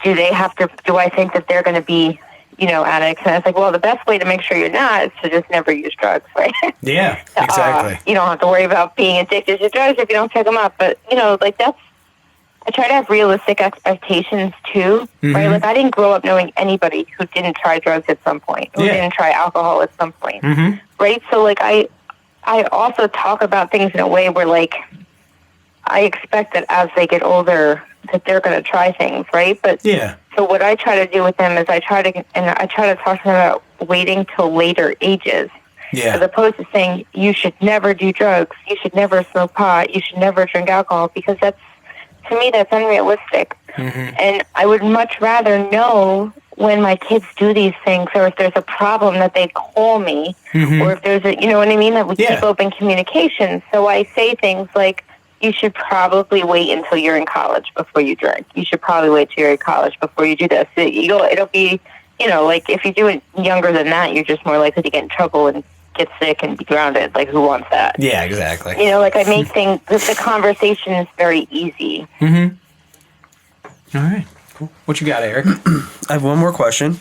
do I think that they're going to be, addicts? And it's like, well, the best way to make sure you're not is to just never use drugs, right? Yeah, exactly. You don't have to worry about being addicted to drugs if you don't pick them up. But, I try to have realistic expectations too, right? Like I didn't grow up knowing anybody who didn't try drugs at some point, who didn't try alcohol at some point, right? So like I also talk about things in a way where like I expect that as they get older that they're going to try things, right? But so what I try to do with them is I try to talk to them about waiting till later ages. Yeah. As opposed to saying you should never do drugs, you should never smoke pot, you should never drink alcohol, because to me, that's unrealistic. And I would much rather know when my kids do these things, or if there's a problem that they call me, or if there's you know what I mean, that we keep open communication. So I say things like, you should probably wait until you're in college before you drink. You should probably wait till you're in college before you do this. It'll be, like if you do it younger than that, you're just more likely to get in trouble and get sick and be grounded. Like, who wants that? Yeah, exactly. I make things, the conversation is very easy. All right. Cool. What you got, Eric? I have one more question.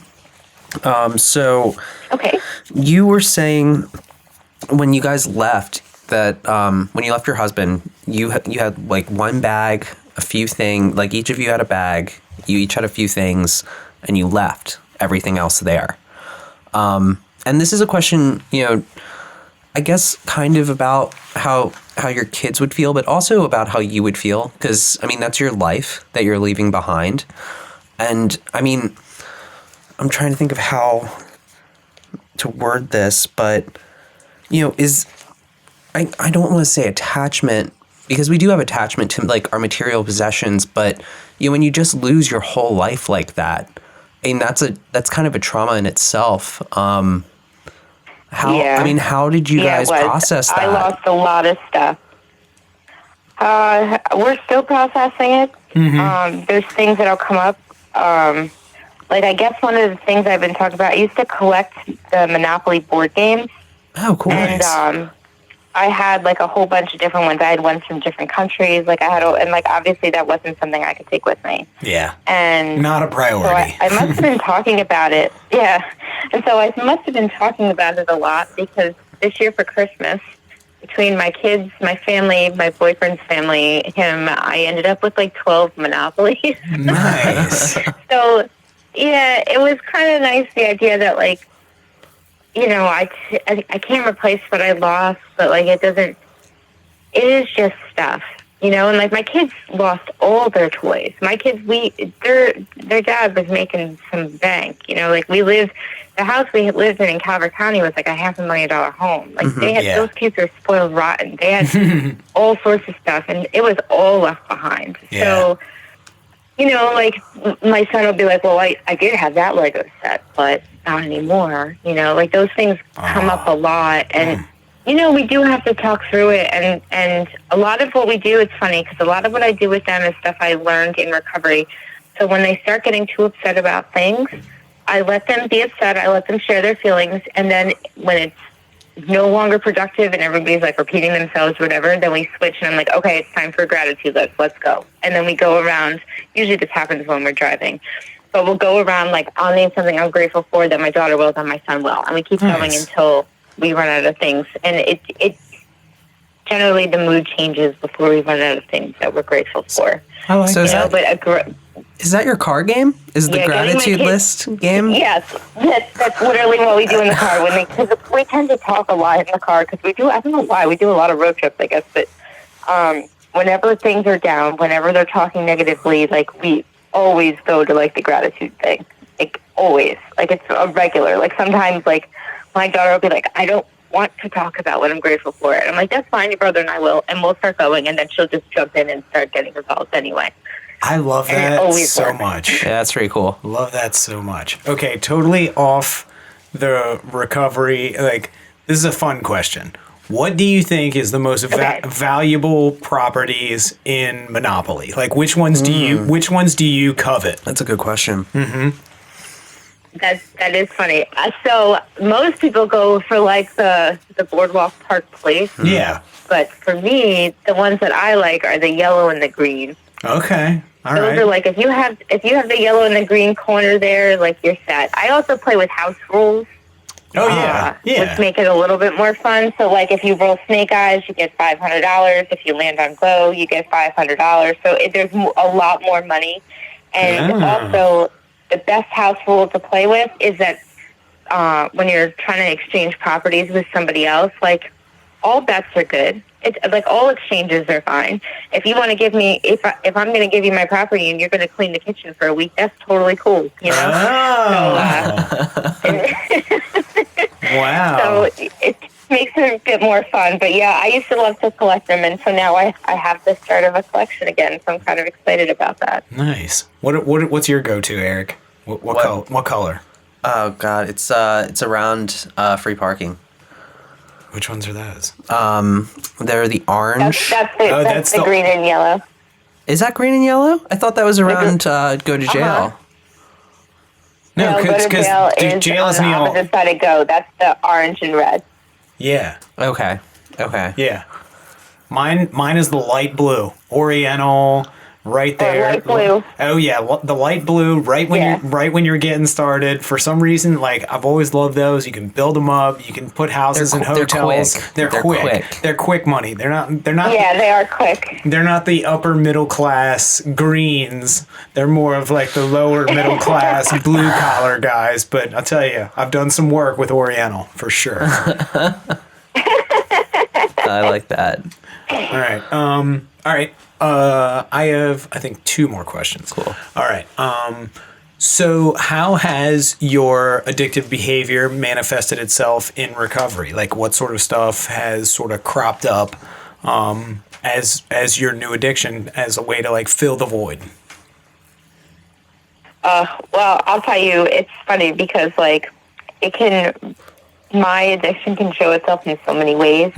So Okay. you were saying when you guys left that when you left your husband, you had like one bag, a few things, like each of you had a bag, you each had a few things, and you left everything else there. And this is a question, I guess kind of about how your kids would feel, but also about how you would feel. Because, I mean, that's your life that you're leaving behind. And, I mean, I'm trying to think of how to word this, but, I don't want to say attachment, because we do have attachment to, like, our material possessions. But, when you just lose your whole life like that, I mean, that's kind of a trauma in itself. How did you guys process that? I lost a lot of stuff. We're still processing it. There's things that'll come up. I guess one of the things I've been talking about, I used to collect the Monopoly board games. Oh, cool. And nice. I had like a whole bunch of different ones. I had ones from different countries. Obviously that wasn't something I could take with me. Yeah. And not a priority. So I must have been talking about it. Yeah. And so I must have been talking about it a lot, because this year for Christmas, between my kids, my family, my boyfriend's family, him, I ended up with like 12 Monopolies. Nice. So, yeah, it was kind of nice, the idea that like, I can't replace what I lost, but like it is just stuff, and like my kids lost all their toys. My kids, their dad was making some bank, the house we had lived in Calvert County was like a $500,000 home. Like they had, those kids are spoiled rotten. They had all sorts of stuff, and it was all left behind. So, like my son will be like, well, I did have that Lego set, but not anymore. Like those things come up a lot, and we do have to talk through it. And a lot of what we do, it's funny because a lot of what I do with them is stuff I learned in recovery. So when they start getting too upset about things, I let them be upset. I let them share their feelings, and then when it's no longer productive and everybody's like repeating themselves, whatever, then we switch and I'm like, okay, it's time for a gratitude list. Let's go. And then we go around. Usually this happens when we're driving. But we'll go around, like, I'll name something I'm grateful for, then my daughter will, then my son will. And we keep going until we run out of things. And it generally the mood changes before we run out of things that we're grateful for. I like that. Is that your car game? Is the gratitude list game? Yes. That's literally what we do in the car. Because we tend to talk a lot in the car, because we do, I don't know why, we do a lot of road trips, I guess. But whenever things are down, whenever they're talking negatively, like, we always go to like the gratitude thing, like always, like it's a regular. Like sometimes, like my daughter will be like, I don't want to talk about what I'm grateful for. And I'm like, that's fine, your brother and I will, and we'll start going, and then she'll just jump in and start getting results anyway. I love And it that always so works. much. Yeah, that's pretty cool. Love that so much. Okay, totally off the recovery. Like, this is a fun question. What do you think is the most valuable properties in Monopoly? Like, which ones do you covet? That's a good question. That is funny. So most people go for like the Boardwalk Park Place. Yeah. But for me, the ones that I like are the yellow and the green. Okay. All Those right. are like, if you have the yellow and the green corner there, like, you're set. I also play with house rules. Oh yeah. Which make it a little bit more fun. So like, if you roll snake eyes, you get $500. If you land on glow, you get $500. So there's a lot more money. And also, the best house rule to play with is that when you're trying to exchange properties with somebody else, like, all bets are good. It's like, all exchanges are fine. If you want to give me, if I'm going to give you my property and you're going to clean the kitchen for a week, that's totally cool. You know. Wow. So it makes it a bit more fun. But yeah, I used to love to collect them, and so now I have the start of a collection again. So I'm kind of excited about that. Nice. What's your go-to, Eric? What color? Oh God, it's around free parking. Which ones are those? They're the orange. That's the green and yellow. Is that green and yellow? I thought that was around go to jail. No, go to jail is jail is on the opposite side of go. That's the orange and red. Yeah. Okay. Yeah. Mine is the light blue. Oriental, right there. Light blue. Oh yeah, the light blue. Right when you're getting started. For some reason, like, I've always loved those. You can build them up. You can put houses in hotels. They're quick. They're quick money. They're not. Yeah, they are quick. They're not the upper middle class greens. They're more of like the lower middle class blue collar guys. But I'll tell you, I've done some work with Oriental for sure. I like that. All right. All right. I have, I think, 2 more questions. Cool. All right. So how has your addictive behavior manifested itself in recovery? Like, what sort of stuff has sort of cropped up as your new addiction, as a way to, like, fill the void? Well, I'll tell you, it's funny because, like, my addiction can show itself in so many ways.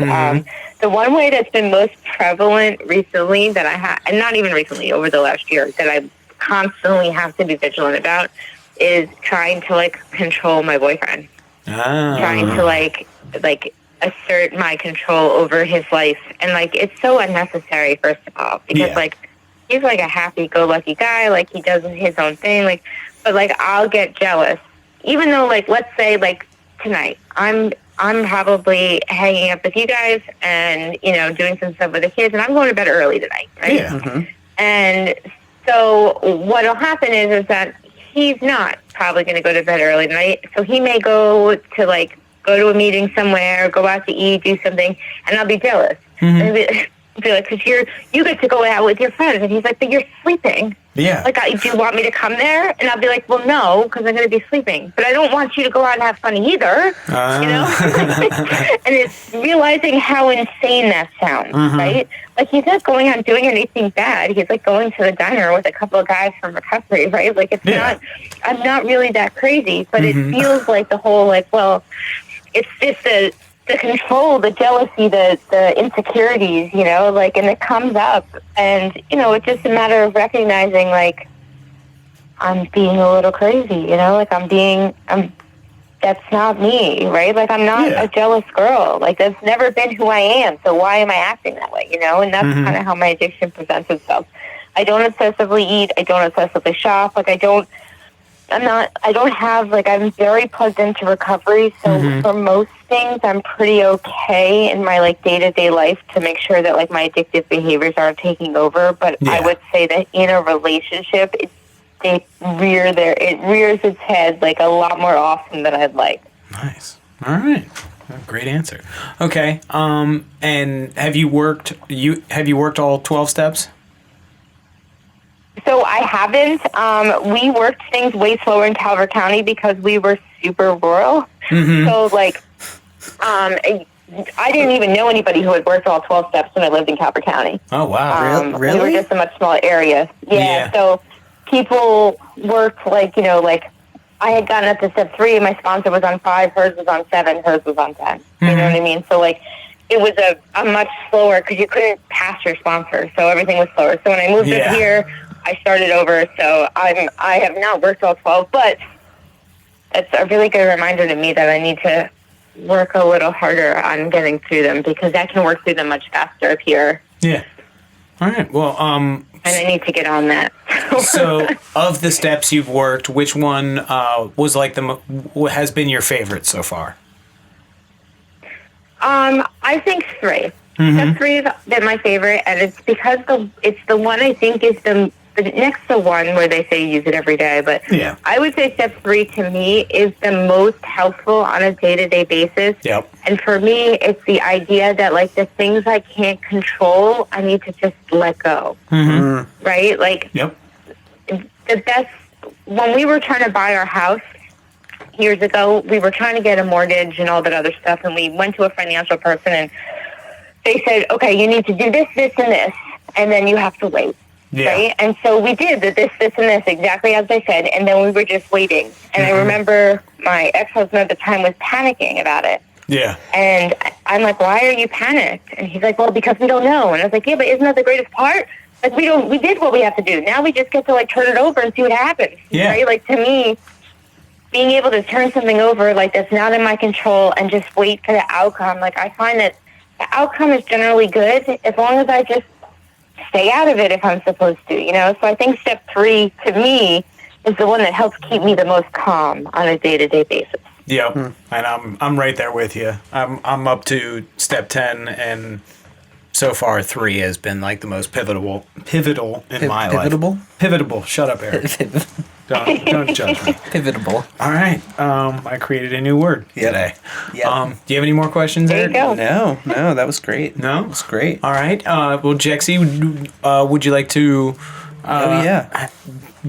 The one way that's been most prevalent recently that I have, and not even recently, over the last year, that I constantly have to be vigilant about, is trying to, like, control my boyfriend. Trying to, like assert my control over his life. And, like, it's so unnecessary, first of all, because, like, he's, like, a happy-go-lucky guy. Like, he does his own thing. Like, but, like, I'll get jealous. Even though, like, let's say, like, tonight, I'm probably hanging up with you guys and, you know, doing some stuff with the kids, and I'm going to bed early tonight, right? Yeah. And so what'll happen is that he's not probably going to go to bed early tonight, so he may go to a meeting somewhere, go out to eat, do something, and I'll be jealous. And be like, because you get to go out with your friends, and he's like, but you're sleeping. Yeah. Like, do you want me to come there? And I'll be like, well, no, because I'm going to be sleeping. But I don't want you to go out and have fun either, you know? And it's realizing how insane that sounds, right? Like, he's not going out doing anything bad. He's, like, going to the diner with a couple of guys from recovery, right? Like, it's not, I'm not really that crazy, but it feels like the whole, like, well, it's just the control, the jealousy, the insecurities, you know, like, and it comes up, and, you know, it's just a matter of recognizing, like, I'm being a little crazy, you know, like, that's not me, right? Like, I'm not a jealous girl. Like, that's never been who I am, so why am I acting that way, you know? And that's kind of how my addiction presents itself. I don't obsessively eat. I don't obsessively shop. Like, I'm very plugged into recovery, so for most things, I'm pretty okay in my, like, day-to-day life to make sure that, like, my addictive behaviors aren't taking over. But I would say that in a relationship, it rears its head, like, a lot more often than I'd like. Nice. All right. Great answer. Okay. And have you worked all 12 steps? So I haven't. We worked things way slower in Calvert County because we were super rural. So, like, I didn't even know anybody who had worked all 12 steps when I lived in Copper County. Oh, wow. Really? We were just a much smaller area. Yeah. So people worked like I had gotten up to step 3, my sponsor was on 5, hers was on 7, hers was on 10. You know what I mean? So like it was a much slower, because you couldn't pass your sponsor, so everything was slower. So when I moved up here, I started over. So I have not worked all 12, but it's a really good reminder to me that I need to work a little harder on getting through them, because I can work through them much faster up here. Yeah. All right. Well, and I need to get on that. So of the steps you've worked, which one was like has been your favorite so far? I think 3. Step 3 has been my favorite, and it's because it's the one I think is the next to 1 where they say use it every day. But I would say step 3 to me is the most helpful on a day-to-day basis. Yep. And for me, it's the idea that like the things I can't control, I need to just let go. Right? Like the best, when we were trying to buy our house years ago, we were trying to get a mortgage and all that other stuff, and we went to a financial person, and they said, okay, you need to do this, this, and this, and then you have to wait. Right? And so we did the this, and this, exactly as I said, and then we were just waiting. And I remember my ex-husband at the time was panicking about it. Yeah. And I'm like, why are you panicked? And he's like, well, because we don't know. And I was like, yeah, but isn't that the greatest part? Like, we did what we have to do. Now we just get to, like, turn it over and see what happens. Yeah. Right? Like, to me, being able to turn something over, like, that's not in my control and just wait for the outcome, like, I find that the outcome is generally good as long as I just stay out of it if I'm supposed to, you know? So I think step 3, to me, is the one that helps keep me the most calm on a day-to-day basis. Yep. And I'm right there with you. I'm up to step 10, and so far 3 has been like the most pivotal in my life. Pivotable. Shut up, Eric. Don't judge me. Pivotable. All right. I created a new word today. Yep. Do you have any more questions, There Eric? you go. No, that was great. No? That was great. All right. Well, Jexi, would you like to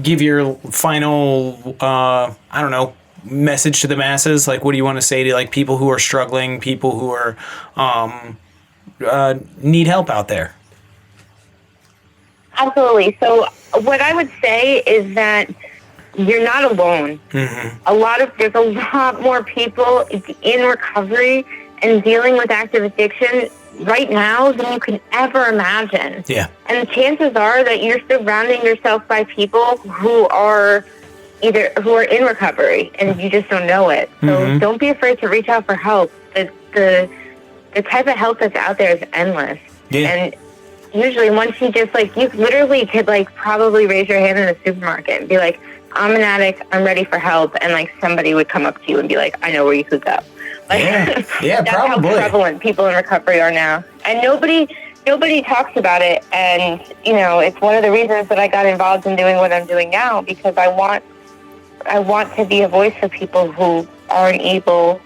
give your final, I don't know, message to the masses? Like, what do you want to say to like people who are struggling, people who are need help out there? Absolutely. So what I would say is that you're not alone. There's a lot more people in recovery and dealing with active addiction right now than you can ever imagine. Yeah. And the chances are that you're surrounding yourself by people who are in recovery and you just don't know it. So don't be afraid to reach out for help. The type of help that's out there is endless. Yeah. And usually once you just like, you literally could like probably raise your hand in a supermarket and be like, I'm an addict, I'm ready for help. And like somebody would come up to you and be like, I know where you could go. Like, yeah, that's probably. how prevalent people in recovery are now. And nobody talks about it. And, you know, it's one of the reasons that I got involved in doing what I'm doing now, because I want to be a voice for people who aren't able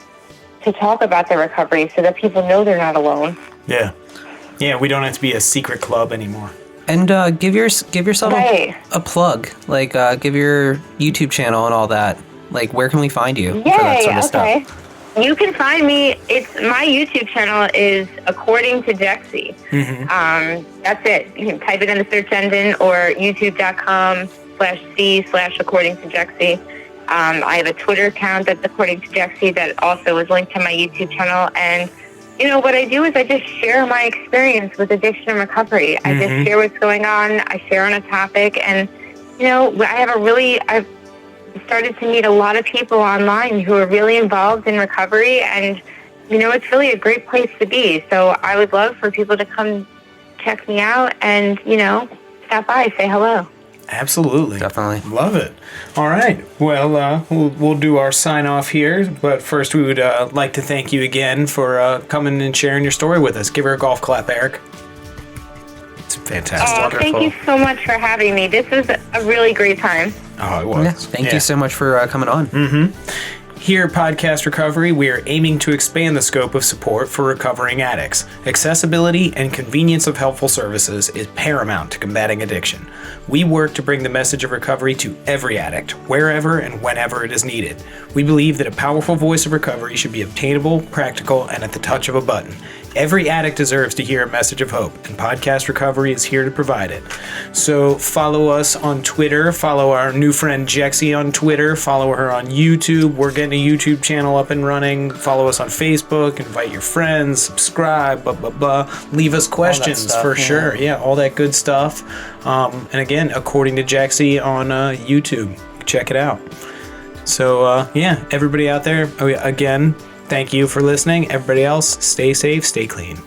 to talk about their recovery so that people know they're not alone. Yeah. Yeah, we don't have to be a secret club anymore. And give yourself a plug. Like, give your YouTube channel and all that. Like, where can we find you for that sort of stuff? You can find me. My YouTube channel is According to Jexi. That's it. You can type it in the search engine or youtube.com/c/According to Jexi. I have a Twitter account that's According to Jexi that also is linked to my YouTube channel. And, you know, what I do is I just share my experience with addiction and recovery. I just share what's going on. I share on a topic. And, you know, I've started to meet a lot of people online who are really involved in recovery. And, you know, it's really a great place to be. So I would love for people to come check me out and, you know, stop by, say hello. Absolutely. Definitely. Love it. All right. Well, we'll do our sign off here. But first, we would like to thank you again for coming and sharing your story with us. Give her a golf clap, Eric. It's fantastic. Thank you so much for having me. This was a really great time. Oh, it was. Yeah, thank you so much for coming on. Here at Podcast Recovery, we are aiming to expand the scope of support for recovering addicts. Accessibility and convenience of helpful services is paramount to combating addiction. We work to bring the message of recovery to every addict, wherever and whenever it is needed. We believe that a powerful voice of recovery should be obtainable, practical, and at the touch of a button. Every addict deserves to hear a message of hope, and Podcast Recovery is here to provide it. So follow us on Twitter, follow our new friend Jexi on Twitter, follow her on YouTube. We're getting a YouTube channel up and running. Follow us on Facebook, invite your friends, subscribe, blah, blah, blah. Leave us questions stuff, for yeah. sure. Yeah, all that good stuff. And again, according to Jexi on YouTube, check it out. So yeah, everybody out there, again, thank you for listening. Everybody else, stay safe, stay clean.